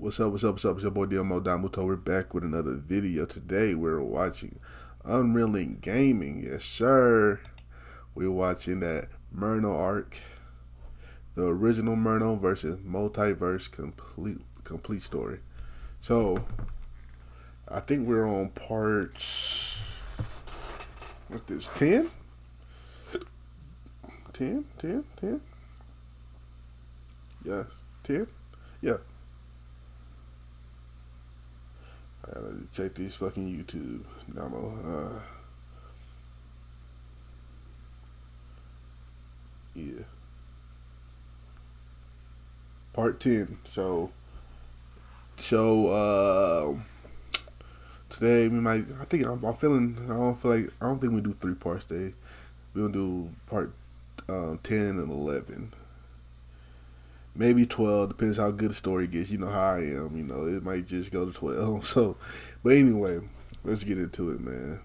What's up, what's up, what's up? It's your boy Domuto. We're back with another video. Today we're watching UnrealEntGaming. Yes, sir. We're watching that Merno arc. The original Merno versus Multiverse complete story. So, I think we're on part... what's this, 10? 10? Yes, 10? Yeah. I gotta check these fucking YouTube. Damo. Yeah. Part 10. So today we might, I think I'm feeling, I don't think we do 3 parts today. We'll do part 10 and 11. Maybe 12, depends how good the story gets. You know how I am, you know, it might just go to 12. So, but anyway, let's get into it, man.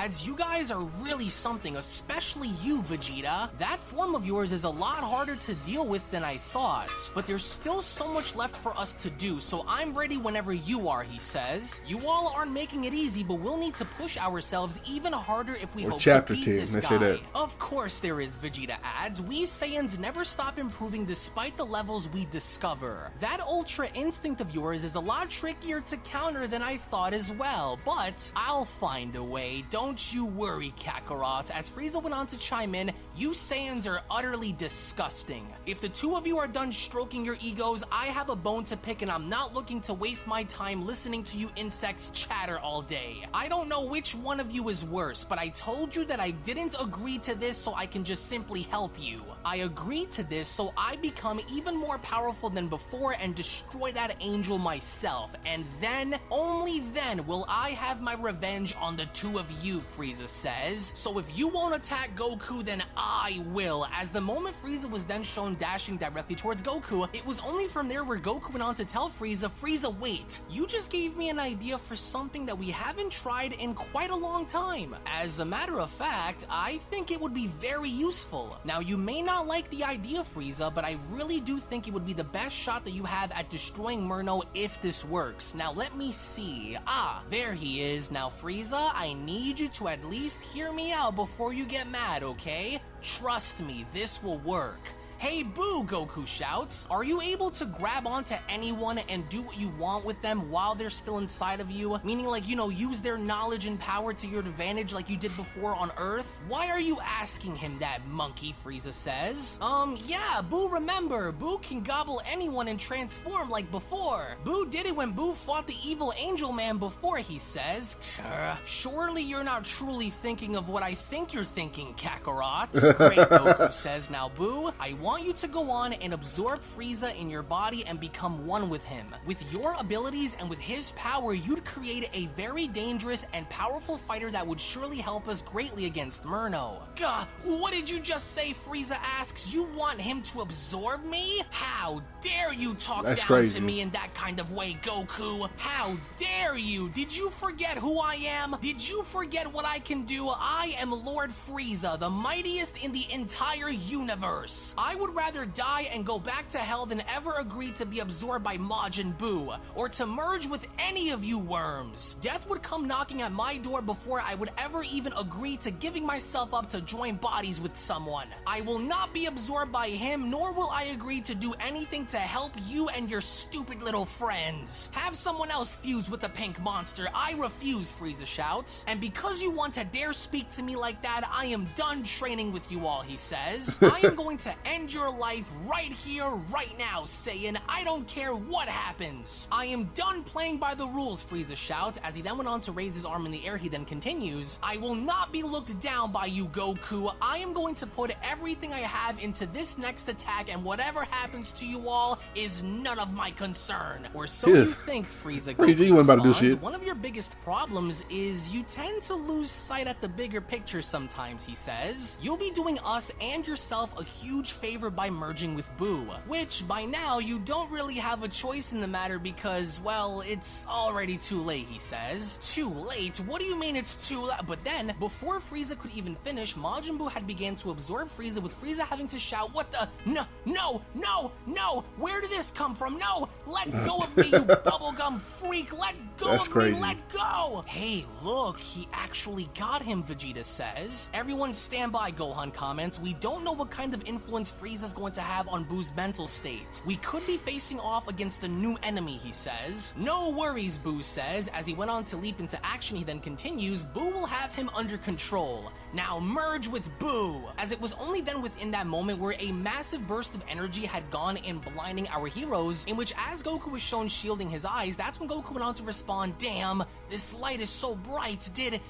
As you guys are really something, especially you, Vegeta. That form of yours is a lot harder to deal with than I thought. But there's still so much left for us to do, so I'm ready whenever you are, he says. You all aren't making it easy, but we'll need to push ourselves even harder if we hope to beat this guy. Of course there is, Vegeta adds. We Saiyans never stop improving despite the levels we discover. That Ultra Instinct of yours is a lot trickier to counter than I thought as well, but I'll find a way. Don't you worry, Kakarot. As Frieza went on to chime in, you Saiyans are utterly disgusting. If the two of you are done stroking your egos, I have a bone to pick and I'm not looking to waste my time listening to you insects chatter all day. I don't know which one of you is worse, but I told you that I didn't agree to this so I can just simply help you. I agreed to this so I become even more powerful than before and destroy that angel myself, and then, only then, will I have my revenge on the two of you, Frieza says. So if you won't attack Goku, then I will. As the moment Frieza was then shown dashing directly towards Goku, it was only from there where Goku went on to tell Frieza, wait, you just gave me an idea for something that we haven't tried in quite a long time. As a matter of fact, I think it would be very useful. Now, you may not like the idea, Frieza, but I really do think it would be the best shot that you have at destroying Merno if this works. Now, let me see. Ah, there he is. Now, Frieza, I need you to at least hear me out before you get mad, okay? Trust me, this will work. Hey, Boo, Goku shouts. Are you able to grab onto anyone and do what you want with them while they're still inside of you? Meaning, like, you know, use their knowledge and power to your advantage like you did before on Earth? Why are you asking him that, monkey, Frieza says. Yeah, Boo, remember, Boo can gobble anyone and transform like before. Boo did it when Boo fought the evil angel man before, he says. Surely you're not truly thinking of what I think you're thinking, Kakarot. Great, Goku says. Now, Boo, I want you to go on and absorb Frieza in your body and become one with him. With your abilities and with his power, you'd create a very dangerous and powerful fighter that would surely help us greatly against Merno. Gah, what did you just say, Frieza asks? You want him to absorb me? How dare you talk down to me in that kind of way, Goku? How dare you? Did you forget who I am? Did you forget what I can do? I am Lord Frieza, the mightiest in the entire universe. I would rather die and go back to hell than ever agree to be absorbed by Majin Buu, or to merge with any of you worms. Death would come knocking at my door before I would ever even agree to giving myself up to join bodies with someone. I will not be absorbed by him, nor will I agree to do anything to help you and your stupid little friends. Have someone else fuse with the pink monster. I refuse, Frieza shouts. And because you want to dare speak to me like that, I am done training with you all, he says. I am going to end your life right here, right now, Saiyan. I don't care what happens. I am done playing by the rules, Frieza shouts. As he then went on to raise his arm in the air, he then continues, I will not be looked down by you, Goku. I am going to put everything I have into this next attack, and whatever happens to you all is none of my concern. Or so you think, Frieza. Goku responds, one of your biggest problems is you tend to lose sight at the bigger picture sometimes, he says. You'll be doing us and yourself a huge favor favor by merging with Boo, which by now you don't really have a choice in the matter because, well, it's already too late, he says. Too late? What do you mean it's too late? But then, before Frieza could even finish, Majin Buu had began to absorb Frieza, with Frieza having to shout, "What the? No, no, no, no! Where did this come from? No! Let go of me, you bubblegum freak! Let go of me! Let go!" Hey, look, he actually got him, Vegeta says. Everyone stand by, Gohan comments. We don't know what kind of influence Frieza's going to have on Boo's mental state. We could be facing off against a new enemy, he says. No worries, Boo says. As he went on to leap into action, he then continues, Boo will have him under control. Now merge with Boo! As it was only then within that moment where a massive burst of energy had gone in blinding our heroes, in which as Goku was shown shielding his eyes, that's when Goku went on to respond, "Damn, this light is so bright, did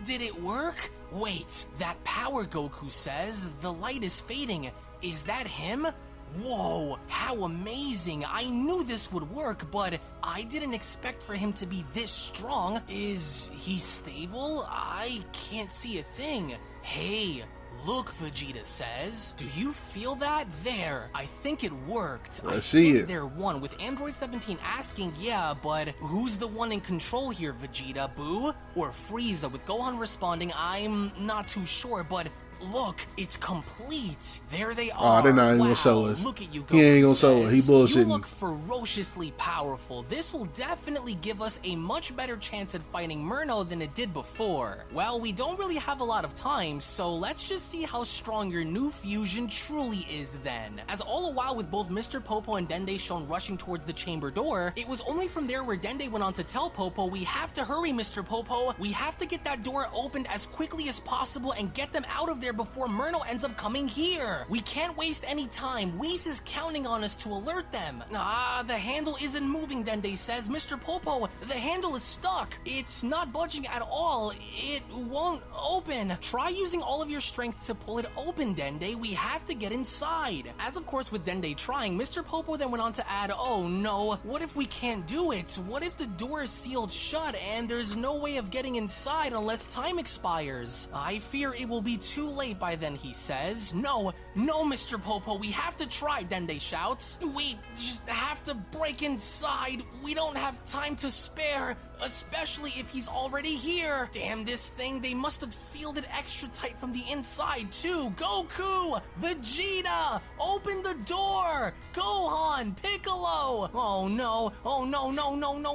it work? Wait, that power," Goku says. "The light is fading. Is that him? Whoa, how amazing. I knew this would work, but I didn't expect for him to be this strong. Is he stable? I can't see a thing. Hey, look," Vegeta says. "Do you feel that? There. I think it worked. I see think it. they're one." With Android 17 asking, "Yeah, but who's the one in control here, Vegeta? Boo or Frieza?" With Gohan responding, "I'm not too sure, but look, it's complete. There they are. Oh, they're not even gonna show us. Look at you, Goku. He ain't gonna show us. He bullshitting. You look ferociously powerful. This will definitely give us a much better chance at fighting Merno than it did before. Well, we don't really have a lot of time, so let's just see how strong your new fusion truly is then." As all the while with both Mr. Popo and Dende shown rushing towards the chamber door, it was only from there where Dende went on to tell Popo, "We have to hurry, Mr. Popo. We have to get that door opened as quickly as possible and get them out of there before Merno ends up coming here. We can't waste any time. Whis is counting on us to alert them." The handle isn't moving," Dende says. "Mr. Popo, the handle is stuck. It's not budging at all. It won't open. Try using all of your strength to pull it open, Dende. We have to get inside." As of course with Dende trying, Mr. Popo then went on to add, "Oh no, what if we can't do it? What if the door is sealed shut and there's no way of getting inside unless time expires? I fear it will be too late by then," he says. No, Mr. Popo, we have to try," Dende shouts. "We just have to break inside. We don't have time to spare, especially if he's already here. Damn this thing, they must have sealed it extra tight from the inside too. Goku, Vegeta, open the door. Gohan, Piccolo. Oh no,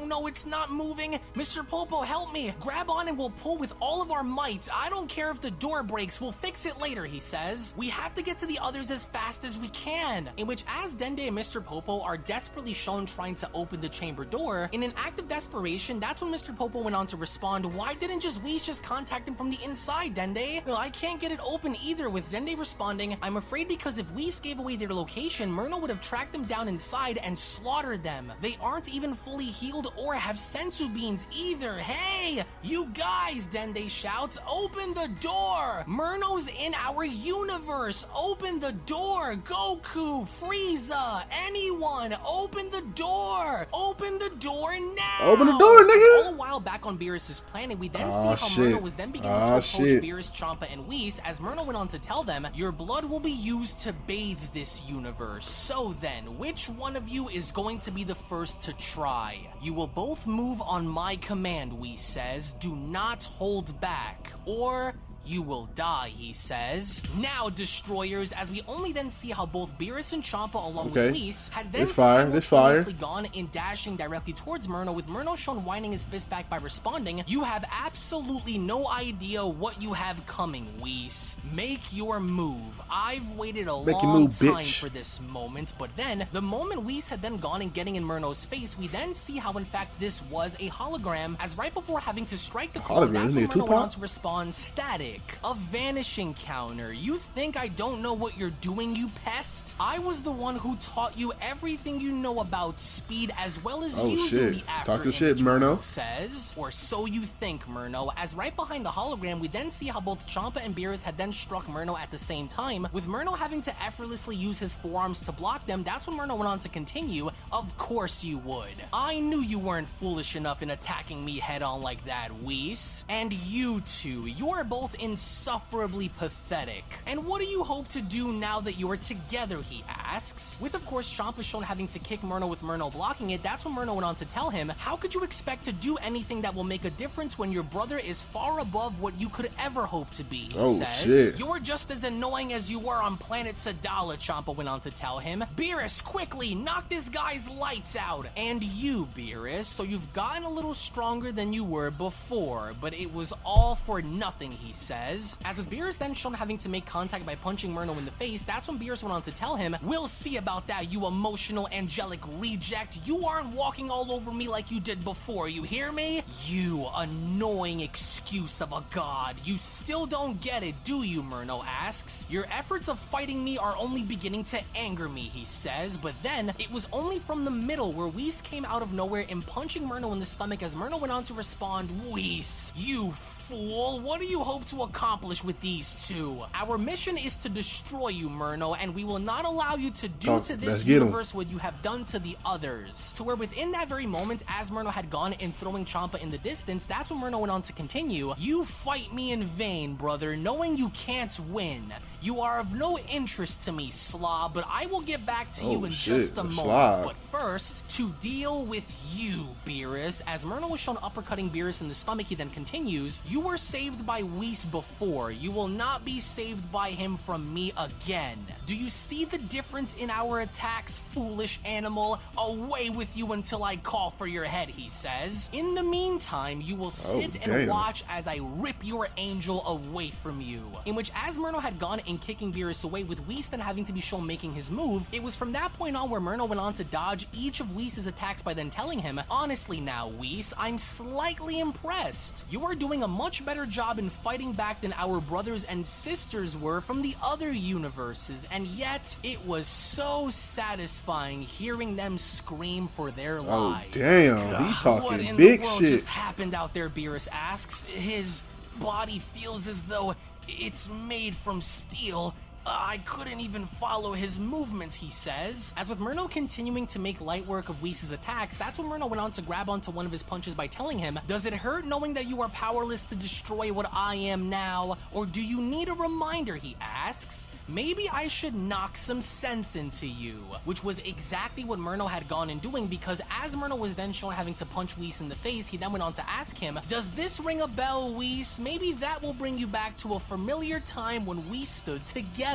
no, it's not moving. Mr. Popo, help me. Grab on and we'll pull with all of our might. I don't care if the door breaks, we'll fix it later," he says. "We have to get to the others as fast as we can." In which as Dende and Mr. Popo are desperately shown trying to open the chamber door, in an act of desperation, that's when Mr. Popo went on to respond, "Why didn't Whis just contact him from the inside, Dende? Well, I can't get it open either," with Dende responding, "I'm afraid because if Whis gave away their location, Merno would have tracked them down inside and slaughtered them. They aren't even fully healed or have sensu beans either. Hey, you guys," Dende shouts, "open the door. Merno's in our universe. Open the door. Goku, Frieza, anyone, open the door. Open the door now. Open the door, nigga." All a while back on Beerus' planet, we then see how Merno was then beginning to approach Beerus, Champa, and Whis, as Merno went on to tell them, "Your blood will be used to bathe this universe. So then, which one of you is going to be the first to try? You will both move on my command," Whis says. "Do not hold back, or you will die," he says. Now, destroyers, as we only then see how both Beerus and Champa along with Whis had then simultaneously gone in dashing directly towards Merno, with Merno shown winding his fist back by responding, "You have absolutely no idea what you have coming, Whis. Make your move. I've waited a long time for this moment." But then, the moment Whis had then gone and getting in Merno's face, we then see how in fact this was a hologram, as right before having to strike the cone, that's when Merno went on to respond, "Static. A vanishing counter. You think I don't know what you're doing, you pest? I was the one who taught you everything you know about speed as well as using the after Talking shit, Merno says. Or so you think, Merno. As right behind the hologram, we then see how both Champa and Beerus had then struck Merno at the same time, with Merno having to effortlessly use his forearms to block them. That's when Merno went on to continue, "Of course you would. I knew you weren't foolish enough in attacking me head on like that, Whis. And you two, you're both insufferably pathetic. And what do you hope to do now that you are together, he asks. With of course Chapt was shown having to kick Merno with Merno blocking it, that's when Merno went on to tell him, how could you expect to do anything that will make a difference when your brother is far above what you could ever hope to be, he says. Shit. You're just as annoying as you were on planet Sadala, Chapt went on to tell him. Beerus, quickly, knock this guy's lights out. And you, Beerus, so you've gotten a little stronger than you were before, but it was all for nothing, he says. As with Beerus then shown having to make contact by punching Merno in the face, that's when Beerus went on to tell him, we'll see about that, you emotional angelic reject. You aren't walking all over me like you did before, you hear me? You annoying excuse of a god. You still don't get it, do you, Merno asks. Your efforts of fighting me are only beginning to anger me, he says, but then it was only from the middle where Whis came out of nowhere and punching Merno in the stomach as Merno went on to respond, Whis, you fool, what do you hope to accomplish with these two? Our mission is to destroy you, Merno, and we will not allow you to do to this universe what you have done to the others. To where within that very moment, as Merno had gone and throwing Champa in the distance, that's when Merno went on to continue, you fight me in vain, brother, knowing you can't win. You are of no interest to me, slob, but I will get back to you in just a moment. But first, to deal with you, Beerus. As Merno was shown uppercutting Beerus in the stomach, he then continues, you were saved by Whis before. You will not be saved by him from me again. Do you see the difference in our attacks, foolish animal? Away with you until I call for your head, he says. In the meantime, you will sit and watch as I rip your angel away from you. In which, as Merno had gone in kicking Beerus away, with Whis then having to be shown making his move, it was from that point on where Merno went on to dodge each of Whis' attacks by then telling him, honestly now, Whis, I'm slightly impressed. You are doing a much better job in fighting back than our brothers and sisters were from the other universes, and yet it was so satisfying hearing them scream for their lives. Damn, he talking what in big the world shit. just happened out there, Beerus asks. His body feels as though it's made from steel. I couldn't even follow his movements, he says. As with Merno continuing to make light work of Whis' attacks, that's when Merno went on to grab onto one of his punches by telling him, does it hurt knowing that you are powerless to destroy what I am now? Or do you need a reminder, he asks. Maybe I should knock some sense into you. Which was exactly what Merno had gone in doing, because as Merno was then shown having to punch Whis in the face, he then went on to ask him, does this ring a bell, Whis? Maybe that will bring you back to a familiar time when we stood together.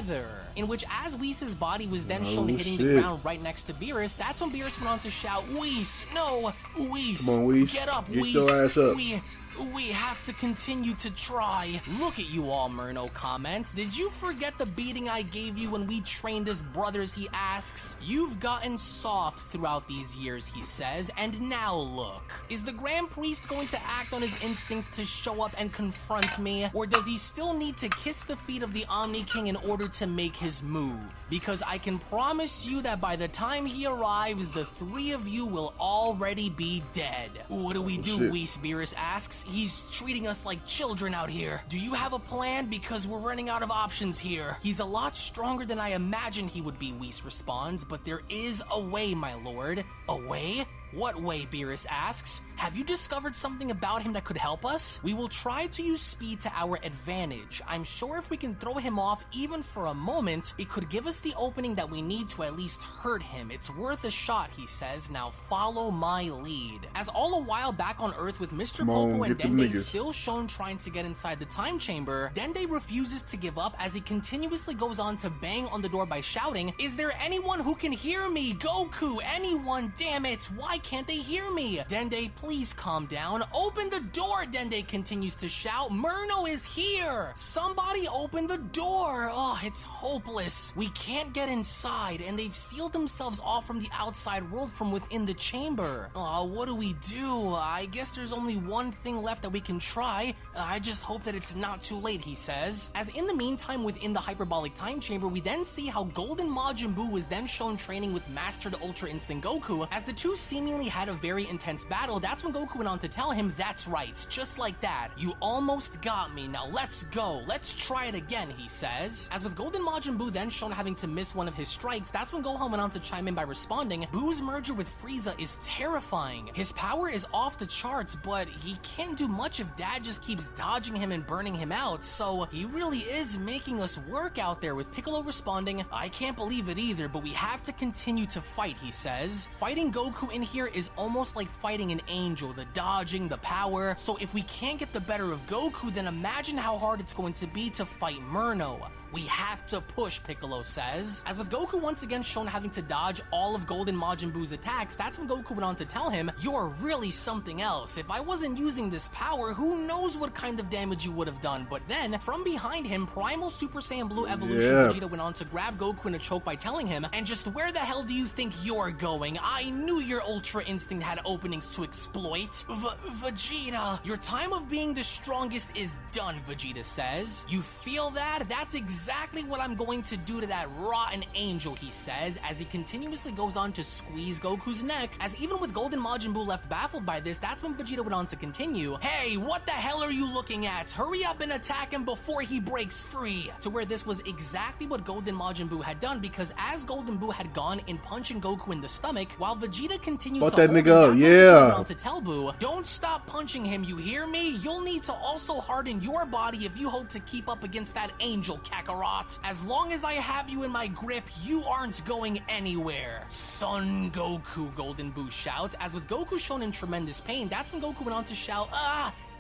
In which, as Whis' body was then shown hitting the ground right next to Beerus, that's when Beerus went on to shout, Whis, no, Whis, come on, Whis, get up, get Whis, your ass up. We have to continue to try. Look at you all, Merno comments. Did you forget the beating I gave you when we trained as brothers, he asks. You've gotten soft throughout these years, he says, and now look. Is the Grand Priest going to act on his instincts to show up and confront me? Or does he still need to kiss the feet of the Omni King in order to make his move? Because I can promise you that by the time he arrives, the three of you will already be dead. What do we do, Whis? Beerus asks. He's treating us like children out here. Do you have a plan? Because we're running out of options here. He's a lot stronger than I imagined he would be, Whis responds, but there is a way, my lord. A way? What way, Beerus asks. Have you discovered something about him that could help us? We will try to use speed to our advantage. I'm sure if we can throw him off even for a moment, it could give us the opening that we need to at least hurt him. It's worth a shot, he says. Now follow my lead. As all a while back on Earth with Mr. Popo and Dende still shown trying to get inside the time chamber, Dende refuses to give up as he continuously goes on to bang on the door by shouting, is there anyone who can hear me? Goku, anyone, damn it, why can't they hear me? Dende, please calm down. Open the door, Dende continues to shout. Merno is here. Somebody open the door. Oh, it's hopeless. We can't get inside, and they've sealed themselves off from the outside world from within the chamber. Oh, what do we do? I guess there's only one thing left that we can try. I just hope that it's not too late, he says. As in the meantime, within the hyperbolic time chamber, we then see how Golden Majin Buu was then shown training with Mastered Ultra Instinct Goku, as the two seemingly seemingly had a very intense battle, that's when Goku went on to tell him, that's right, just like that. You almost got me, now let's go. Let's try it again, he says. As with Golden Majin Buu then shown having to miss one of his strikes, that's when Gohan went on to chime in by responding, Buu's merger with Frieza is terrifying. His power is off the charts, but he can't do much if Dad just keeps dodging him and burning him out, so he really is making us work out there, with Piccolo responding, I can't believe it either, but we have to continue to fight, he says. Fighting Goku in here is almost like fighting an angel, the dodging, the power, so if we can't get the better of Goku, then imagine how hard it's going to be to fight Merno. We have to push, Piccolo says. As with Goku once again shown having to dodge all of Golden Majin Buu's attacks, that's when Goku went on to tell him, you're really something else. If I wasn't using this power, who knows what kind of damage you would have done. But then, from behind him, Primal Super Saiyan Blue Evolution Vegeta went on to grab Goku in a choke by telling him, and just where the hell do you think you're going? I knew your Ultra Instinct had openings to exploit. Vegeta, your time of being the strongest is done, Vegeta says. You feel that? That's exactly what I'm going to do to that rotten angel, he says, as he continuously goes on to squeeze Goku's neck, as even with Golden Majin Buu left baffled by this, that's when Vegeta went on to continue, hey, what the hell are you looking at? Hurry up and attack him before he breaks free. To where this was exactly what Golden Majin Buu had done, because as Golden Buu had gone in punching Goku in the stomach, while Vegeta continued to that hold nigga him, yeah. on to tell Buu, don't stop punching him, you hear me? You'll need to also harden your body if you hope to keep up against that angel, Kakarot. As long as I have you in my grip, you aren't going anywhere. Son Goku, Golden Buu shouts. As with Goku shown in tremendous pain, that's when Goku went on to shout,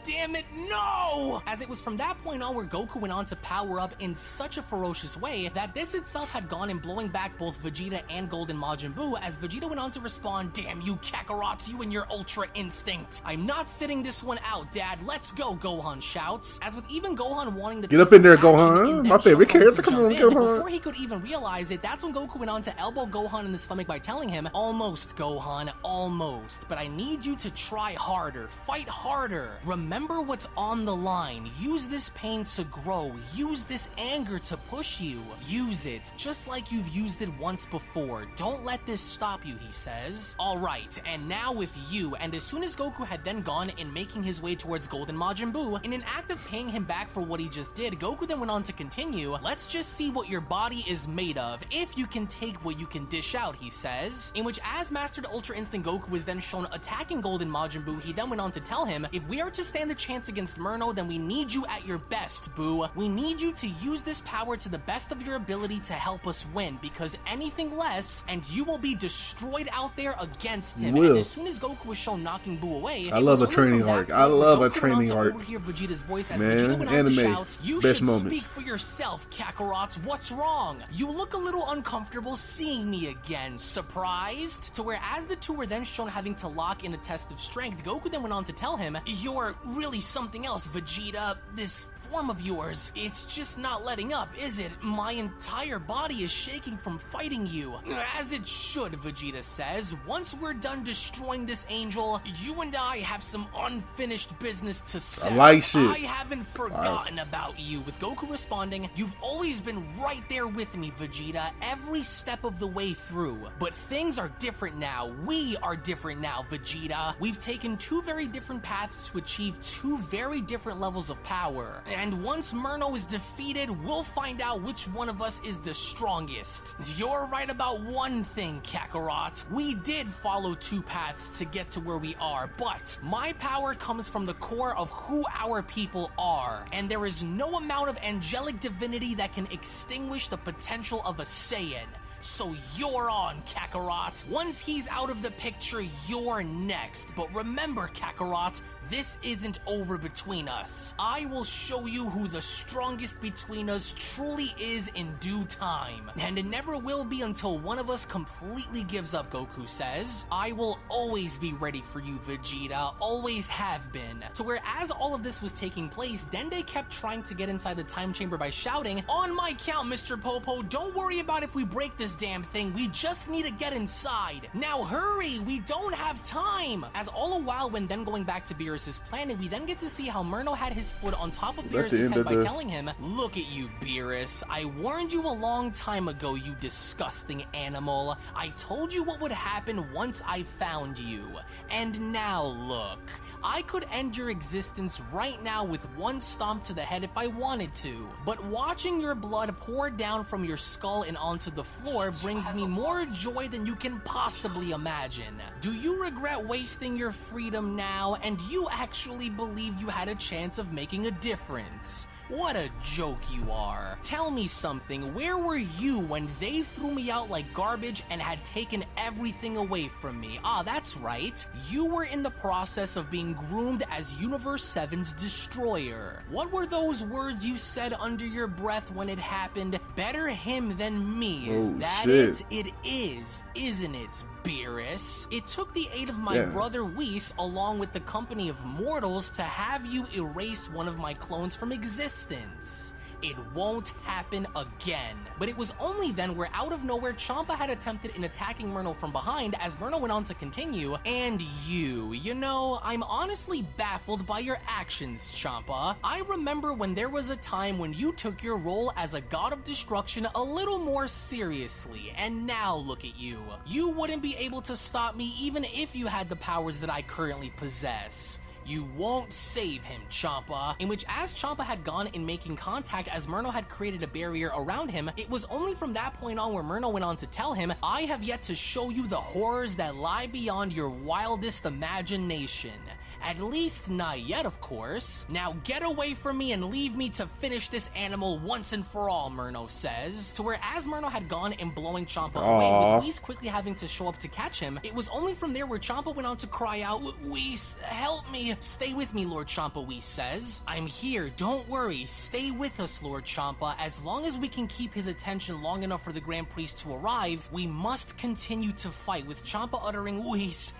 damn it, no! As it was from that point on where Goku went on to power up in such a ferocious way that this itself had gone in blowing back both Vegeta and Golden Majin Buu, as Vegeta went on to respond, damn you Kakarots, you and your Ultra Instinct. I'm not sitting this one out, Dad. Let's go, Gohan shouts. As with even Gohan wanting to get up in there, Gohan. My favorite character. Come on, Gohan. Before he could even realize it, that's when Goku went on to elbow Gohan in the stomach by telling him, almost, Gohan, almost. But I need you to try harder. Fight harder. Remember what's on the line. Use this pain to grow. Use this anger to push you. Use it, just like you've used it once before. Don't let this stop you, he says. Alright, and now with you. And as soon as Goku had then gone in making his way towards Golden Majin Buu, in an act of paying him back for what he just did, Goku then went on to continue, let's just see what your body is made of, if you can take what you can dish out, he says. In which, as Mastered Ultra Instinct Goku was then shown attacking Golden Majin Buu, he then went on to tell him, if we are to stand the chance against Merno, then we need you at your best, Buu. We need you to use this power to the best of your ability to help us win, because anything less, and you will be destroyed out there against him. And as soon as Goku was shown knocking Buu away, I love a training arc. I love a training arc. Overhear Vegeta's voice as man, Vegeta went on anime, to shout, you best should moments. speak for yourself, Kakarot. What's wrong? You look a little uncomfortable seeing me again. Surprised? To where as the two were then shown having to lock in a test of strength, Goku then went on to tell him, you're really something else, Vegeta. This form of yours, it's just not letting up, is it? My entire body is shaking from fighting you. As it should, Vegeta says. Once we're done destroying this angel, you and I have some unfinished business to settle. I like shit. I haven't forgotten about you. With Goku responding, you've always been right there with me, Vegeta, every step of the way through. But things are different now. We are different now, Vegeta. We've taken two very different paths to achieve two very different levels of power. And once Merno is defeated, we'll find out which one of us is the strongest. You're right about one thing, Kakarot. We did follow two paths to get to where we are, but my power comes from the core of who our people are, and there is no amount of angelic divinity that can extinguish the potential of a Saiyan. So you're on, Kakarot. Once he's out of the picture, you're next. But remember, Kakarot, this isn't over between us. I will show you who the strongest between us truly is in due time. And it never will be until one of us completely gives up, Goku says. I will always be ready for you, Vegeta. Always have been. To where as all of this was taking place, Dende kept trying to get inside the time chamber by shouting, on my count, Mr. Popo, don't worry about if we break this damn thing. We just need to get inside. Now hurry, we don't have time. As all the while when then going back to Beerus Beerus' planet, we then get to see how Merno had his foot on top of At the Beerus' end head of by the- telling him, "Look at you, Beerus. I warned you a long time ago, you disgusting animal. I told you what would happen once I found you. And now look. I could end your existence right now with one stomp to the head if I wanted to, but watching your blood pour down from your skull and onto the floor brings me more joy than you can possibly imagine. Do you regret wasting your freedom now, and you actually believed you had a chance of making a difference? What a joke you are. Tell me something, where were you when they threw me out like garbage and had taken everything away from me? Ah, that's right. You were in the process of being groomed as Universe 7's destroyer. What were those words you said under your breath when it happened? Better him than me. Is that shit. it? It is, isn't it, Beerus? It took the aid of my brother Whis, along with the company of mortals, to have you erase one of my clones from existence. It won't happen again. But it was only then where out of nowhere Champa had attempted in attacking Merno from behind, as Merno went on to continue, "And you know, I'm honestly baffled by your actions, Champa. I remember when there was a time when you took your role as a god of destruction a little more seriously, and now look at you. You wouldn't be able to stop me even if you had the powers that I currently possess. You won't save him, Champa." In which, as Champa had gone in making contact as Merno had created a barrier around him, it was only from that point on where Merno went on to tell him, "I have yet to show you the horrors that lie beyond your wildest imagination. At least not yet, of course. Now get away from me and leave me to finish this animal once and for all," Merno says. To where as Merno had gone and blowing Champa away, with Whis quickly having to show up to catch him, it was only from there where Champa went on to cry out, "Whis, help me." "Stay with me, Lord Champa," Whis says. "I'm here, don't worry. Stay with us, Lord Champa. As long as we can keep his attention long enough for the Grand Priest to arrive, we must continue to fight," with Champa uttering, "Whis,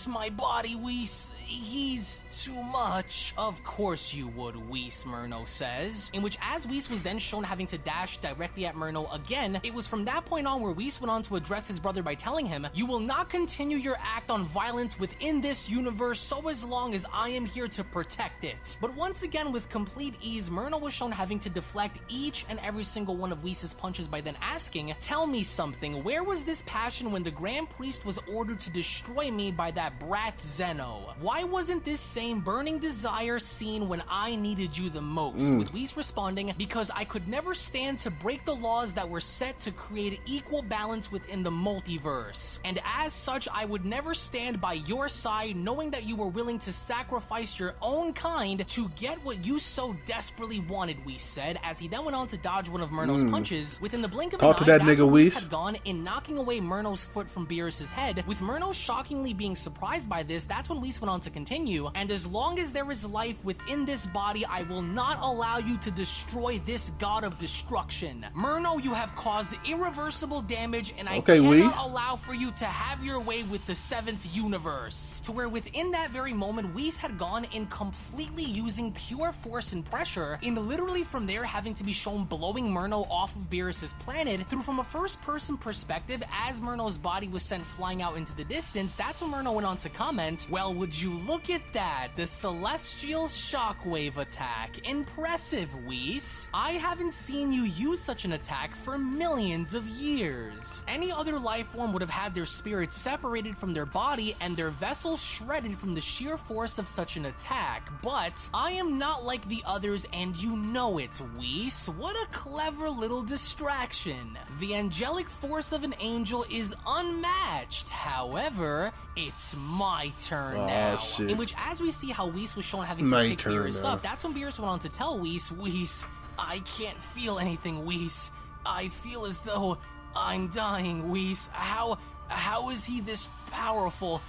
my body, Whis, he's too much." "Of course you would, Whis," Merno says. In which, as Whis was then shown having to dash directly at Merno again, it was from that point on where Whis went on to address his brother by telling him, "You will not continue your act on violence within this universe so as long as I am here to protect it." But once again, with complete ease, Merno was shown having to deflect each and every single one of Whis' punches by then asking, "Tell me something, where was this passion when the Grand Priest was ordered to destroy me by that brat Zeno? Why wasn't this same burning desire seen when I needed you the most?" With Whis responding, "Because I could never stand to break the laws that were set to create equal balance within the multiverse. And as such, I would never stand by your side knowing that you were willing to sacrifice your own kind to get what you so desperately wanted," Whis said, as he then went on to dodge one of Merno's punches. Within the blink of an eye, to that that's nigga, when Whis Whis. had gone in knocking away Merno's foot from Beerus' head. With Merno shockingly being surprised by this, that's when Whis went on to continue, "And as long as there is life within this body, I will not allow you to destroy this god of destruction. Merno, you have caused irreversible damage, and I cannot Whis. allow for you to have your way with the 7th universe." To where within that very moment, Whis had gone in completely using pure force and pressure, in literally from there having to be shown blowing Merno off of Beerus' planet through from a first-person perspective as Merno's body was sent flying out into the distance. That's when Merno went on to comment, "Well, would you look at that, the celestial shockwave attack. Impressive, Whis. I haven't seen you use such an attack for millions of years. Any other life form would have had their spirits separated from their body and their vessels shredded from the sheer force of such an attack, but I am not like the others and you know it, Whis. What a clever little distraction. The angelic force of an angel is unmatched. However, it's my turn now." Shit. In which, as we see how Whis was shown having to My pick turn Beerus now. up, that's when Beerus went on to tell Whis, "Whis, I can't feel anything, Whis. I feel as though I'm dying, Whis. How is he this powerful?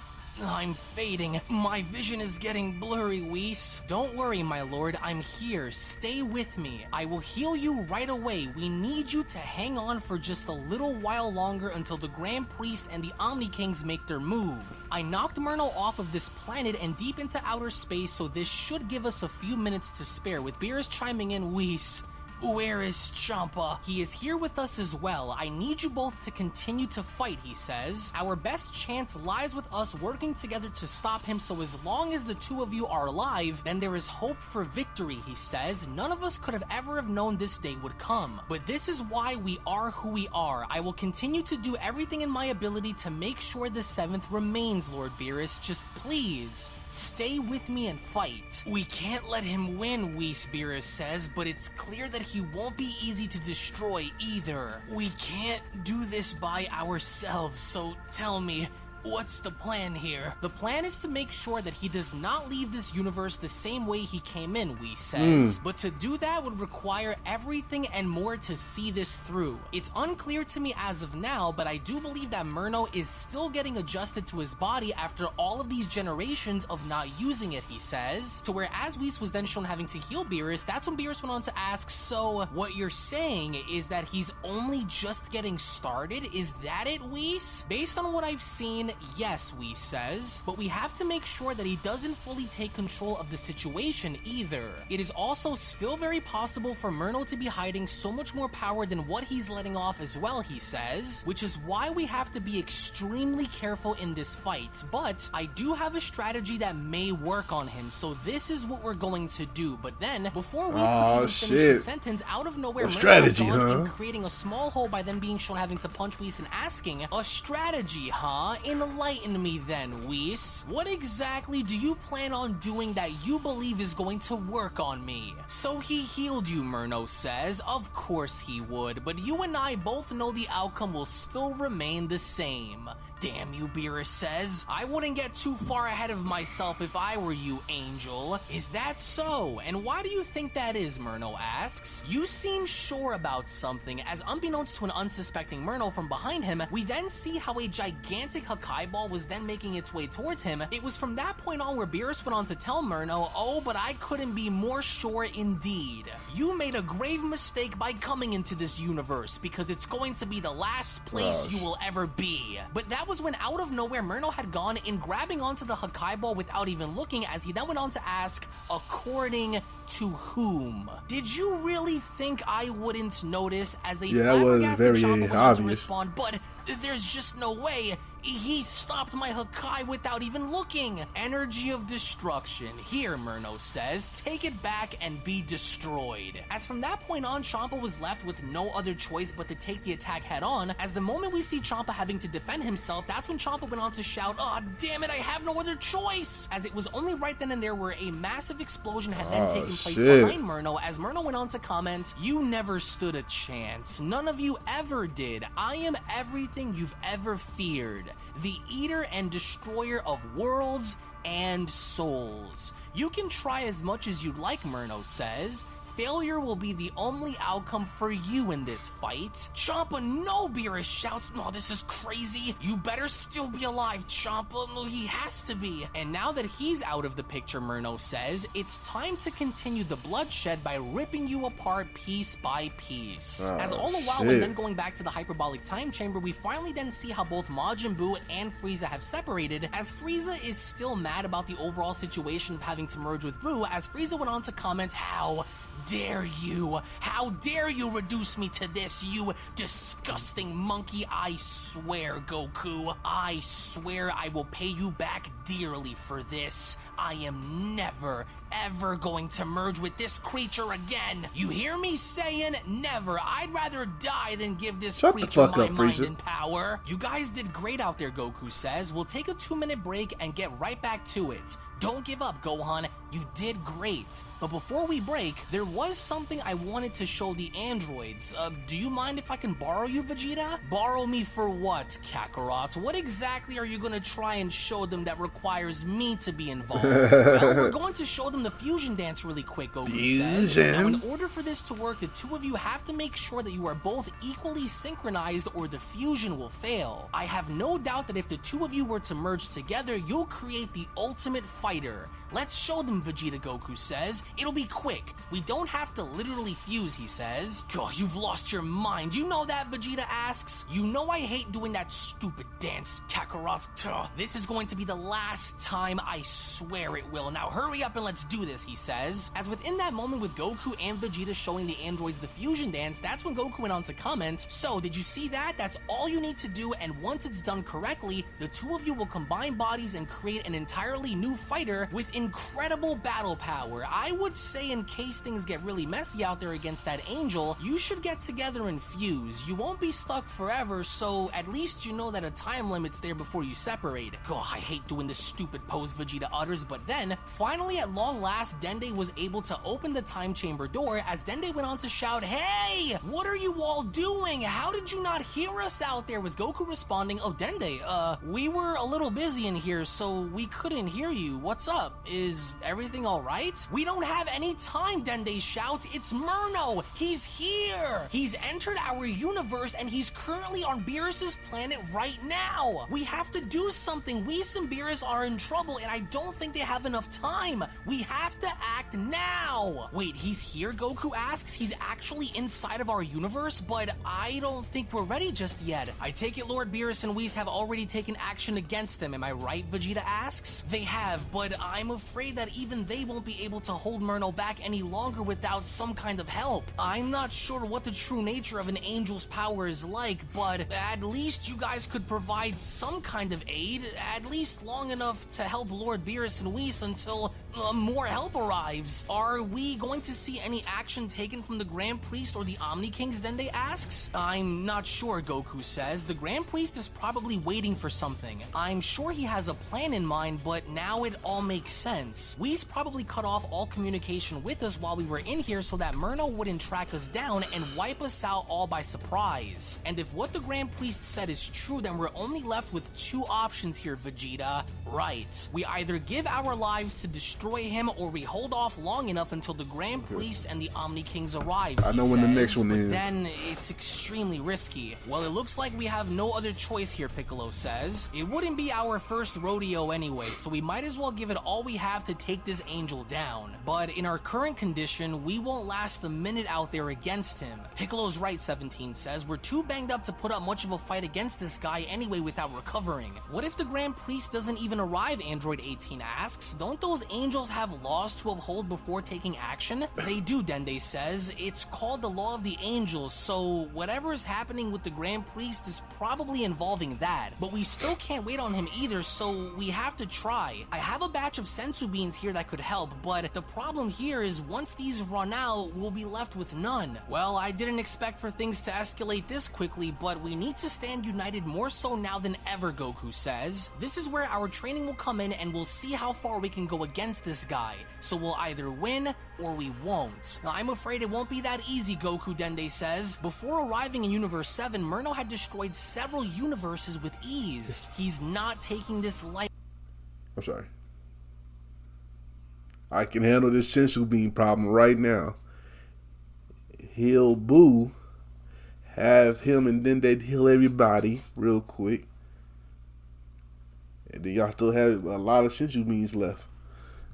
I'm fading. My vision is getting blurry, Whis." "Don't worry, my lord. I'm here. Stay with me. I will heal you right away. We need you to hang on for just a little while longer until the Grand Priest and the Omni Kings make their move. I knocked Merno off of this planet and deep into outer space, so this should give us a few minutes to spare." With Beerus chiming in, Where is Champa? He is here with us as well. I need you both to continue to fight, he says. Our best chance lies with us working together to stop him, so as long as the two of you are alive, then there is hope for victory, he says. None of us could have ever have known this day would come. But this is why we are who we are. I will continue to do everything in my ability to make sure the 7th remains, Lord Beerus. Just please, stay with me and fight. We can't let him win, Whis, Beerus says, but it's clear that he won't be easy to destroy either. We can't do this by ourselves, so tell me, what's the plan here? The plan is to make sure that he does not leave this universe the same way he came in, Whis says. But to do that would require everything and more to see this through. It's unclear to me as of now, but I do believe that Merno is still getting adjusted to his body after all of these generations of not using it, he says. To where as Whis was then shown having to heal Beerus, that's when Beerus went on to ask, so what you're saying is that he's only just getting started? Is that it, Whis? Based on what I've seen, yes, Whis says, but we have to make sure that he doesn't fully take control of the situation either. It is also still very possible for Merno to be hiding so much more power than what he's letting off as well, he says, which is why we have to be extremely careful in this fight. But I do have a strategy that may work on him, so this is what we're going to do. But then, before Whis could even finish his sentence, out of nowhere, Merno strategy, and creating a small hole by then being shown having to punch Whis and asking, a strategy, huh? Enlighten me then, Whis. What exactly do you plan on doing that you believe is going to work on me? So he healed you, Merno says. Of course he would, but you and I both know the outcome will still remain the same. Damn you, Beerus says. I wouldn't get too far ahead of myself if I were you, Angel. Is that so? And why do you think that is, Merno asks. You seem sure about something, as unbeknownst to an unsuspecting Merno from behind him, we then see how a gigantic Hakai ball was then making its way towards him. It was from that point on where Beerus went on to tell Merno, oh, but I couldn't be more sure indeed. You made a grave mistake by coming into this universe, because it's going to be the last place you will ever be. But that was when out of nowhere Merno had gone in, grabbing onto the Hakai ball without even looking, as he then went on to ask, according to whom? Did you really think I wouldn't notice? As a that was very obvious. To respond, but there's just no way. He stopped my Hakai without even looking. Energy of destruction. Here, Merno says, take it back and be destroyed. As from that point on, Champa was left with no other choice but to take the attack head on. As the moment we see Champa having to defend himself, that's when Champa went on to shout, oh, damn it, I have no other choice. As it was only right then and there where a massive explosion had then taken place behind Merno, as Merno went on to comment, you never stood a chance. None of you ever did. I am everything you've ever feared. The eater and destroyer of worlds and souls. You can try as much as you'd like, Merno says. Failure will be the only outcome for you in this fight. Champa, no, Beerus shouts. No, this is crazy. You better still be alive, Champa. No, he has to be. And now that he's out of the picture, Merno says, it's time to continue the bloodshed by ripping you apart piece by piece. As all the while, when then going back to the hyperbolic time chamber, we finally then see how both Majin Buu and Frieza have separated, as Frieza is still mad about the overall situation of having to merge with Buu, as Frieza went on to comment, how dare you? How dare you reduce me to this, you disgusting monkey? I swear, Goku, I swear I will pay you back dearly for this. I am never, ever going to merge with this creature again. You hear me saying never? I'd rather die than give this creature my mind and power. You guys did great out there, Goku says. We'll take a 2-minute break and get right back to it. Don't give up, Gohan. You did great. But before we break, there was something I wanted to show the androids. Do you mind if I can borrow you, Vegeta? Borrow me for what, Kakarot? What exactly are you gonna try and show them that requires me to be involved? Well, we're going to show them the fusion dance really quick, Goku says. Now, in order for this to work, the two of you have to make sure that you are both equally synchronized or the fusion will fail. I have no doubt that if the two of you were to merge together, you'll create the ultimate fighter. Let's show them, Vegeta, Goku says. It'll be quick. We don't have to literally fuse, he says. God, you've lost your mind. You know that, Vegeta asks. You know I hate doing that stupid dance, Kakarot. This is going to be the last time, I swear it will. Now hurry up and let's do this, he says. As within that moment with Goku and Vegeta showing the androids the fusion dance, that's when Goku went on to comment, so did you see that? That's all you need to do, and once it's done correctly, the two of you will combine bodies and create an entirely new fighter with incredible battle power. I would say in case things get really messy out there against that angel, you should get together and fuse. You won't be stuck forever, so at least you know that a time limit's there before you separate. God, I hate doing this stupid pose, Vegeta utters, but then, finally at long last, Dende was able to open the time chamber door as Dende went on to shout, "Hey! What are you all doing? How did you not hear us out there?" With Goku responding, "Oh, Dende, we were a little busy in here, so we couldn't hear you. What's up? Is everything alright?" "We don't have any time," Dende shouts. "It's Merno! He's here! He's entered our universe and he's currently on Beerus's planet right now! We have to do something! Whis and Beerus are in trouble and I don't think they have enough time! We have to act now!" "Wait, he's here?" Goku asks. "He's actually inside of our universe, but I don't think we're ready just yet. I take it Lord Beerus and Whis have already taken action against them, am I right?" Vegeta asks. "They have, but I'm afraid that even they won't be able to hold Merno back any longer without some kind of help. I'm not sure what the true nature of an angel's power is like, but at least you guys could provide some kind of aid, at least long enough to help Lord Beerus and Whis until more help arrives. Are we going to see any action taken from the Grand Priest or the Omni Kings?" Dende asks. "I'm not sure," Goku says. "The Grand Priest is probably waiting for something. I'm sure he has a plan in mind, but now it all makes sense. Whis probably cut off all communication with us while we were in here so that Merno wouldn't track us down and wipe us out all by surprise. And if what the Grand Priest said is true, then we're only left with two options here, Vegeta. Right. We either give our lives to destroy him or we hold off long enough until the Grand Priest and the Omni Kings arrives." I know when the next one is. Then it's extremely risky. "Well, it looks like we have no other choice here," Piccolo says. "It wouldn't be our first rodeo anyway, so we might as well give it all we have to take this angel down. But in our current condition, we won't last a minute out there against him." "Piccolo's right," 17 says. "We're too banged up to put up much of a fight against this guy anyway without recovering." "What if the Grand Priest doesn't even arrive?" Android 18 asks. "Don't those angels have laws to uphold before taking action?" "They do," Dende says. "It's called the Law of the Angels, so whatever is happening with the Grand Priest is probably involving that. But we still can't wait on him either, so we have to try. I have a batch of sensu beans here that could help, but the problem here is once these run out, we'll be left with none." "Well, I didn't expect for things to escalate this quickly, but we need to stand united more so now than ever," Goku says. "This is where our training will come in and we'll see how far we can go against this guy. So we'll either win or we won't." "I'm afraid it won't be that easy, Goku," Dende says. "Before arriving in Universe 7, Merno had destroyed several universes with ease. He's not taking this light." I'm sorry. I can handle this sensu bean problem right now. Heal Boo. Have him and then they'd heal everybody real quick. And then y'all still have a lot of sensu beans left.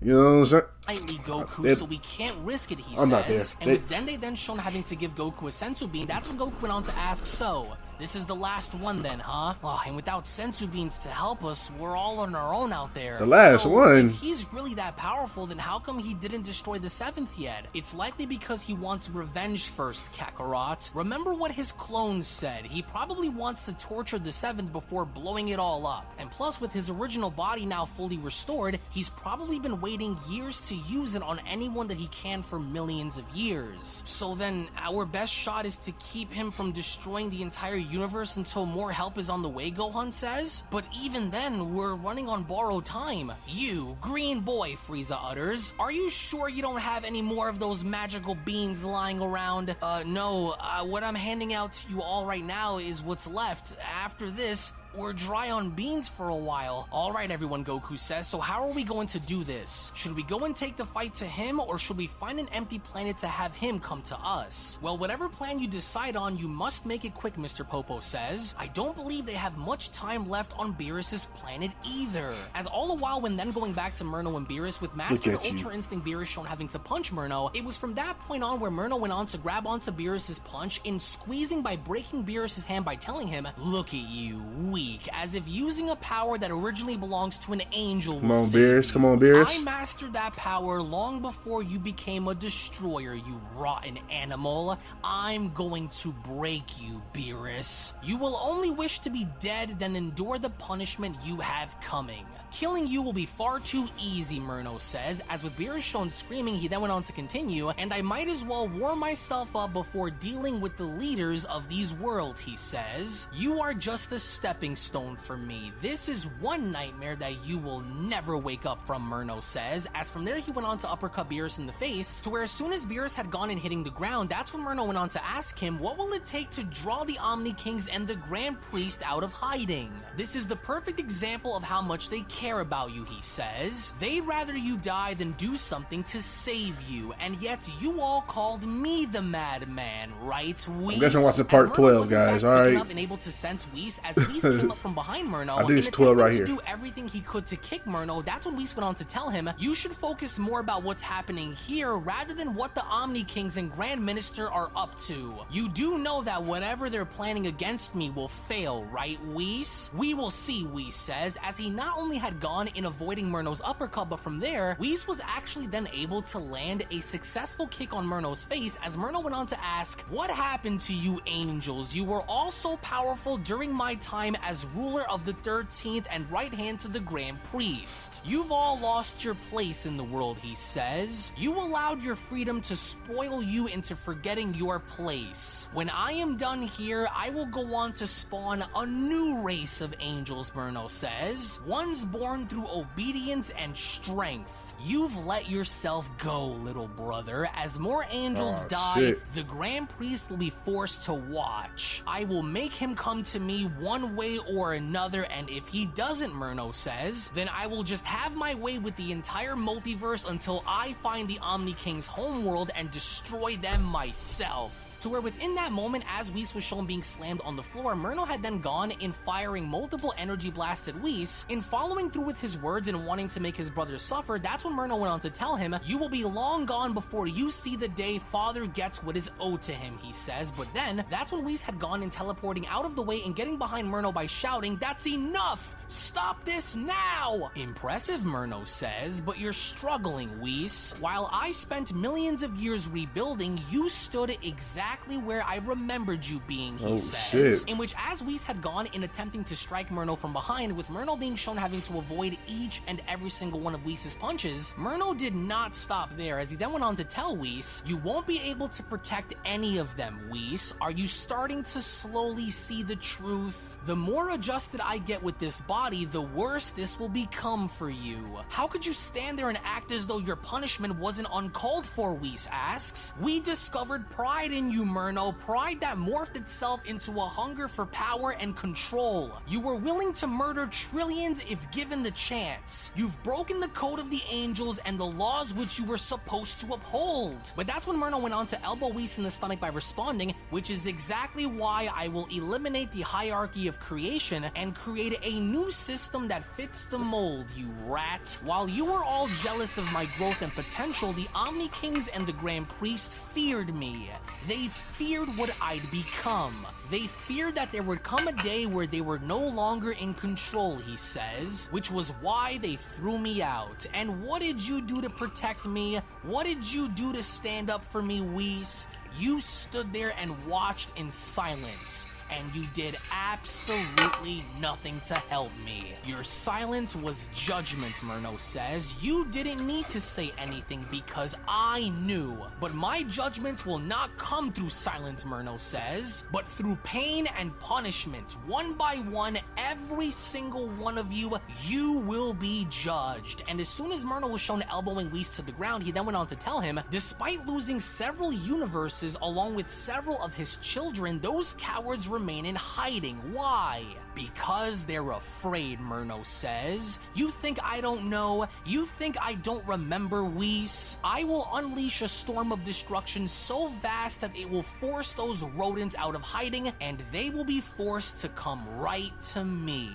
You know what I'm saying? Lightly, Goku, so we can't risk it, he says. And with Dende then shown having to give Goku a sensu bean, that's when Goku went on to ask, "So, this is the last one then, huh? Oh, and without sensu beans to help us, we're all on our own out there." The last one? If he's really that powerful, then how come he didn't destroy the 7th yet? It's likely because he wants revenge first, Kakarot. Remember what his clones said. He probably wants to torture the 7th before blowing it all up. And plus, with his original body now fully restored, he's probably been waiting years to use it on anyone that he can for millions of years. So then, our best shot is to keep him from destroying the entire universe until more help is on the way, Gohan says. But even then, we're running on borrowed time. "You, green boy," Frieza utters. "Are you sure you don't have any more of those magical beans lying around?" No, what I'm handing out to you all right now is what's left. After this, or dry on beans for a while. Alright everyone, Goku says, so how are we going to do this? Should we go and take the fight to him, or should we find an empty planet to have him come to us? Well, whatever plan you decide on, you must make it quick, Mr. Popo says. I don't believe they have much time left on Beerus's planet either. As all the while when then going back to Merno and Beerus, with Master Ultra Instinct Beerus shown having to punch Merno, it was from that point on where Merno went on to grab onto Beerus's punch in squeezing by breaking Beerus's hand by telling him, look at you, weak, as if using a power that originally belongs to an angel. Come on, Beerus, come on, Beerus. I mastered that power long before you became a destroyer, you rotten animal. I'm going to break you, Beerus. You will only wish to be dead than endure the punishment you have coming. Killing you will be far too easy, Merno says, as with Beerus shown screaming, he then went on to continue, and I might as well warm myself up before dealing with the leaders of these worlds, he says. You are just a stepping stone for me. This is one nightmare that you will never wake up from, Merno says, as from there he went on to uppercut Beerus in the face, to where as soon as Beerus had gone and hitting the ground, that's when Merno went on to ask him, what will it take to draw the Omni Kings and the Grand Priest out of hiding? This is the perfect example of how much they care about you, he says. They'd rather you die than do something to save you, and yet you all called me the madman, right, Whis? I'm guessing watching part 12, guys. All right. And able to sense Whis, as Whis came up from behind Merno, I think it's 12 right here. To do everything he could to kick Merno, that's when Whis went on to tell him, you should focus more about what's happening here rather than what the Omni Kings and Grand Minister are up to. You do know that whatever they're planning against me will fail, right, Whis? We will see, Whis says, as he not only had gone in avoiding Merno's uppercut, but from there, Whis was actually then able to land a successful kick on Merno's face, as Merno went on to ask, what happened to you angels? You were all so powerful during my time as ruler of the 13th and right hand to the Grand Priest. You've all lost your place in the world, he says. You allowed your freedom to spoil you into forgetting your place. When I am done here, I will go on to spawn a new race of angels, Merno says. Ones born through obedience and strength. You've let yourself go, little brother. As more angels die, the Grand Priest will be forced to watch. I will make him come to me one way or another, and if he doesn't, Merno says, then I will just have my way with the entire multiverse until I find the Omni King's homeworld and destroy them myself. To where within that moment, as Whis was shown being slammed on the floor, Merno had then gone in firing multiple energy blasts at Whis. In following through with his words and wanting to make his brother suffer, that's when Merno went on to tell him, you will be long gone before you see the day father gets what is owed to him, he says. But then, that's when Whis had gone in teleporting out of the way and getting behind Merno by shouting, that's enough! Stop this now! Impressive, Merno says, but you're struggling, Whis. While I spent millions of years rebuilding, you stood exactly where I remembered you being, he says. In which, as Whis had gone in attempting to strike Merno from behind, with Merno being shown having to avoid each and every single one of Whis' punches, Merno did not stop there, as he then went on to tell Whis, you won't be able to protect any of them, Whis. Are you starting to slowly see the truth? The more adjusted I get with this body, the worse this will become for you. How could you stand there and act as though your punishment wasn't uncalled for, Whis asks. We discovered pride in you, Merno, pride that morphed itself into a hunger for power and control. You were willing to murder trillions if given the chance. You've broken the code of the angels and the laws which you were supposed to uphold. But that's when Merno went on to elbow Whis in the stomach by responding, which is exactly why I will eliminate the hierarchy of creation and create a new system that fits the mold, you rat. While you were all jealous of my growth and potential, the Omni Kings and the Grand Priest feared me. They feared what I'd become. They feared that there would come a day where they were no longer in control, he says, which was why they threw me out. And what did you do to protect me? What did you do to stand up for me, Whis? You stood there and watched in silence. And you did absolutely nothing to help me. Your silence was judgment, Merno says. You didn't need to say anything because I knew. But my judgment will not come through silence, Merno says, but through pain and punishment. One by one, every single one of you, you will be judged. And as soon as Merno was shown elbowing Whis to the ground, he then went on to tell him, despite losing several universes along with several of his children, those cowards remain in hiding. Why? Because they're afraid, Merno says. You think I don't know? You think I don't remember, Whis? I will unleash a storm of destruction so vast that it will force those rodents out of hiding, and they will be forced to come right to me.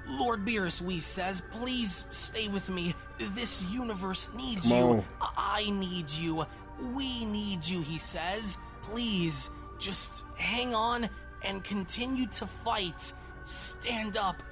Lord Beerus, Whis says, please stay with me. This universe needs you. I need you. We need you, he says. Please, just hang on and continue to fight. Stand up,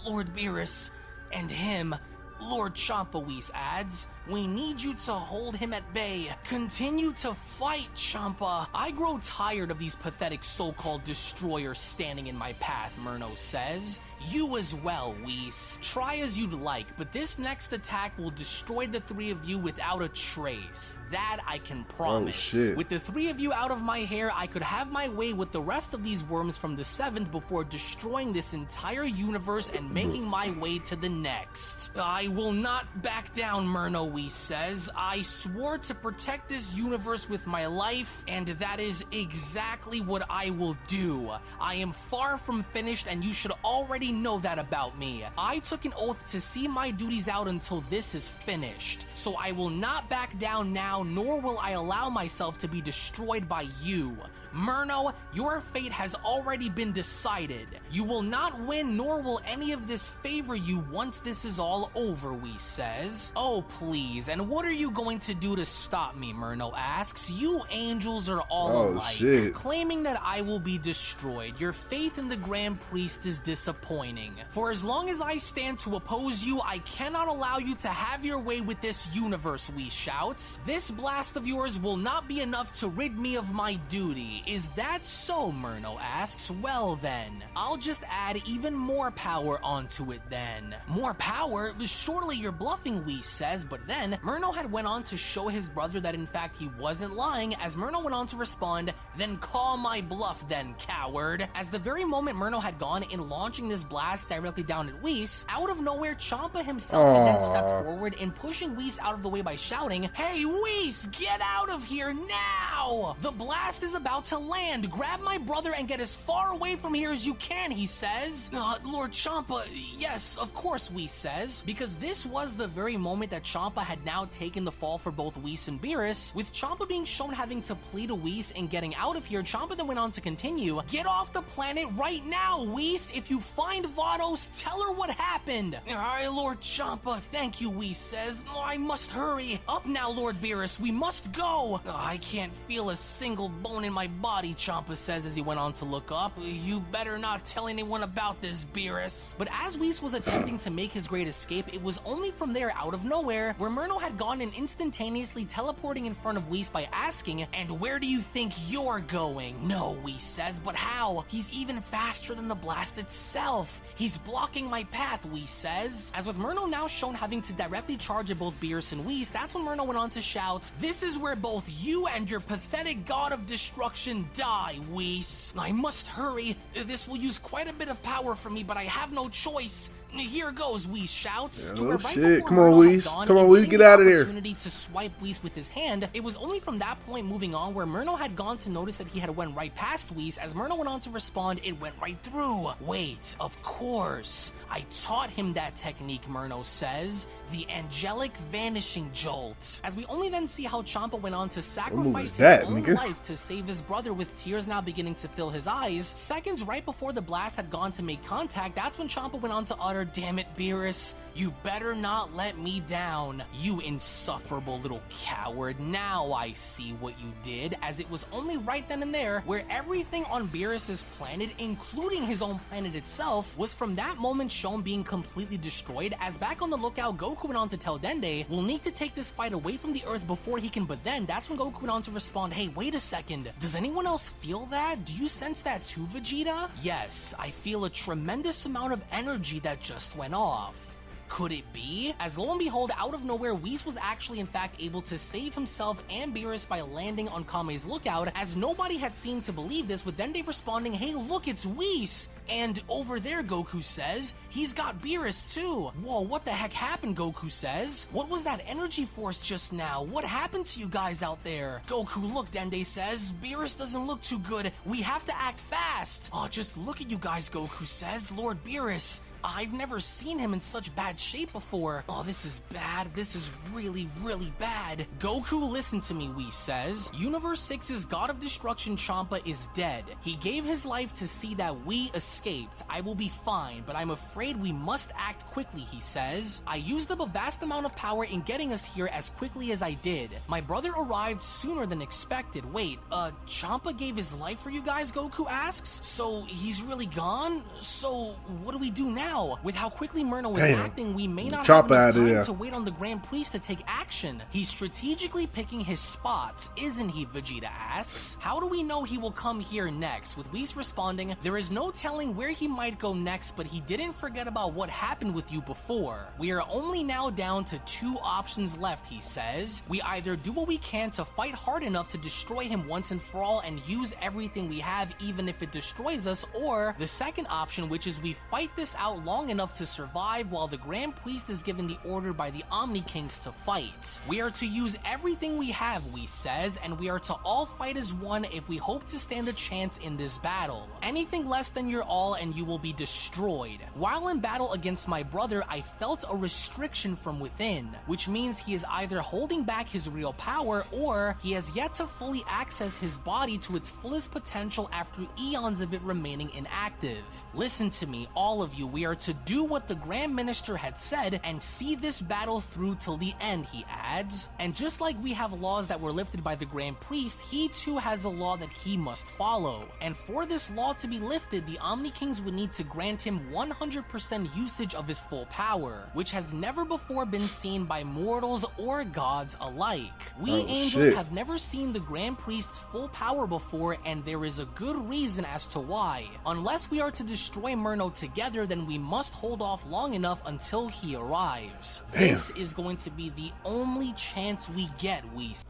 Lord Beerus. And him, Lord Champa, Whis adds, we need you to hold him at bay. Continue to fight, Champa. I grow tired of these pathetic so-called destroyers standing in my path, Merno says. You as well, Whis. Try as you'd like, but this next attack will destroy the three of you without a trace. That I can promise. Oh, shit. With the three of you out of my hair, I could have my way with the rest of these worms from the 7th before destroying this entire universe and making my way to the next. I will not back down, Merno, Whis says. I swore to protect this universe with my life, and that is exactly what I will do. I am far from finished, and you should already know that about me. I took an oath to see my duties out until this is finished, so I will not back down now, nor will I allow myself to be destroyed by you. Merno, your fate has already been decided. You will not win, nor will any of this favor you once this is all over, Whis says. Oh, please, and what are you going to do to stop me, Merno asks. You angels are all alike, shit. claiming that I will be destroyed. Your faith in the Grand Priest is disappointing. For as long as I stand to oppose you, I cannot allow you to have your way with this universe, Whis shouts. This blast of yours will not be enough to rid me of my duty. Is that so, Merno asks. Well then, I'll just add even more power onto it then. More power? Surely you're bluffing, Whis says, but then Merno had went on to show his brother that in fact he wasn't lying, as Merno went on to respond, then call my bluff then, coward. As the very moment Merno had gone in launching this blast directly down at Whis, out of nowhere Champa himself had then stepped forward and pushing Whis out of the way by shouting, "Hey Whis, get out of here now! The blast is about to land. Grab my brother and get as far away from here as you can," he says. Lord Champa, yes, of course, Whis says, because this was the very moment that Champa had now taken the fall for both Whis and Beerus. With Champa being shown having to plead to Whis and getting out of here, Champa then went on to continue, "Get off the planet right now, Whis. If you find Vados, tell her what happened." Alright, Lord Champa, thank you, Whis says. I must hurry. Up now, Lord Beerus, we must go. I can't feel a single bone in my body, Champa says as he went on to look up. You better not tell anyone about this, Beerus. But as Whis was attempting to make his great escape, it was only from there, out of nowhere, where Merno had gone and instantaneously teleporting in front of Whis by asking, "And where do you think you're going?" "No," Whis says, "but how? He's even faster than the blast itself. He's blocking my path," Whis says. As with Merno now shown having to directly charge at both Beerus and Whis, that's when Merno went on to shout, "This is where both you and your pathetic god of destruction die, Whis. I must hurry. This will use quite a bit of power from me, but I have no choice. Here goes," Whis shouts. Yeah, oh shit, come on, Whis. Come on, Whis, get out of there. Opportunity to swipe Whis with his hand. It was only from that point moving on where Merno had gone to notice that he had went right past Whis. As Merno went on to respond, it went right through. Wait, of course. I taught him that technique, Merno says. The angelic vanishing jolt. As we only then see how Champa went on to sacrifice his own life to save his brother, with tears now beginning to fill his eyes. Seconds right before the blast had gone to make contact, that's when Champa went on to utter, "Damn it, Beerus. You better not let me down, you insufferable little coward. Now I see what you did," as it was only right then and there where everything on Beerus's planet, including his own planet itself, was from that moment shown being completely destroyed. As back on the lookout, Goku went on to tell Dende, "We'll need to take this fight away from the Earth before he can," but then that's when Goku went on to respond, "Hey, wait a second. Does anyone else feel that? Do you sense that too, Vegeta?" "Yes, I feel a tremendous amount of energy that just went off." Could it be? As lo and behold, out of nowhere, Whis was actually in fact able to save himself and Beerus by landing on Kame's lookout, as nobody had seemed to believe this, with Dende responding, "Hey look, it's Whis! And over there," Goku says, "he's got Beerus too." Whoa, what the heck happened, Goku says? What was that energy force just now? What happened to you guys out there? Goku, look, Dende says, "Beerus doesn't look too good. We have to act fast." Oh, just look at you guys, Goku says. "Lord Beerus, I've never seen him in such bad shape before. Oh, this is bad. This is really, really bad." "Goku, listen to me," Whis says. "Universe 6's God of Destruction Champa is dead. He gave his life to see that we escaped. I will be fine, but I'm afraid we must act quickly," he says. "I used up a vast amount of power in getting us here as quickly as I did. My brother arrived sooner than expected." Wait, Champa gave his life for you guys, Goku asks? So he's really gone? So what do we do now? With how quickly Merno is acting, we may not have enough time to wait on the Grand Priest to take action. He's strategically picking his spots, isn't he, Vegeta asks. "How do we know he will come here next?" With Whis responding, "There is no telling where he might go next, but he didn't forget about what happened with you before. We are only now down to 2 options left," he says. "We either do what we can to fight hard enough to destroy him once and for all and use everything we have even if it destroys us, or the second option, which is we fight this out long enough to survive while the Grand Priest is given the order by the Omni Kings to fight. We are to use everything we have," Whis says, "and we are to all fight as one if we hope to stand a chance in this battle. Anything less than your all and you will be destroyed. While in battle against my brother, I felt a restriction from within, which means he is either holding back his real power or he has yet to fully access his body to its fullest potential after eons of it remaining inactive. Listen to me, all of you, we are to do what the Grand Minister had said and see this battle through till the end," he adds. "And just like we have laws that were lifted by the Grand Priest, he too has a law that he must follow. And for this law to be lifted, the Omni Kings would need to grant him 100% usage of his full power, which has never before been seen by mortals or gods alike. We angels have never seen the Grand Priest's full power before, and there is a good reason as to why. Unless we are to destroy Merno together, then we must hold off long enough until he arrives. This is going to be the only chance we get," Whis.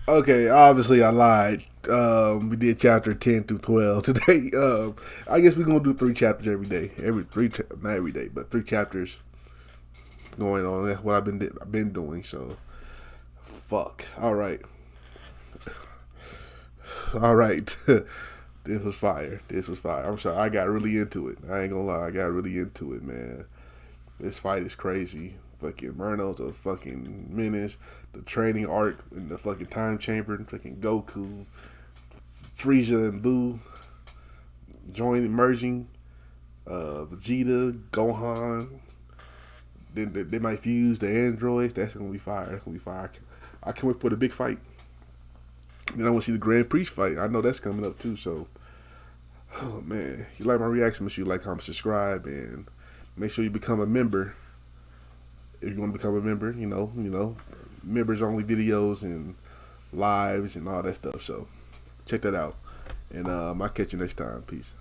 Okay, obviously I lied. We did chapter 10 through 12 today. I guess we're gonna do 3 chapters every day. Not every day, but 3 chapters going on. That's what I've been doing. So, fuck. All right. This was fire. I'm sorry. I got really into it. I ain't gonna lie. I got really into it, man. This fight is crazy. Fucking Merno's a fucking menace. The training arc in the fucking time chamber. Fucking Goku, Frieza, and Boo merging. Vegeta, Gohan. Then they might fuse the androids. That's gonna be fire. I can't wait for the big fight. Then I want to see the Grand Priest fight. I know that's coming up too. So, oh man, if you like my reaction, make sure you like, comment, subscribe, and make sure you become a member. If you want to become a member, you know, members only videos and lives and all that stuff. So check that out, and I'll catch you next time. Peace.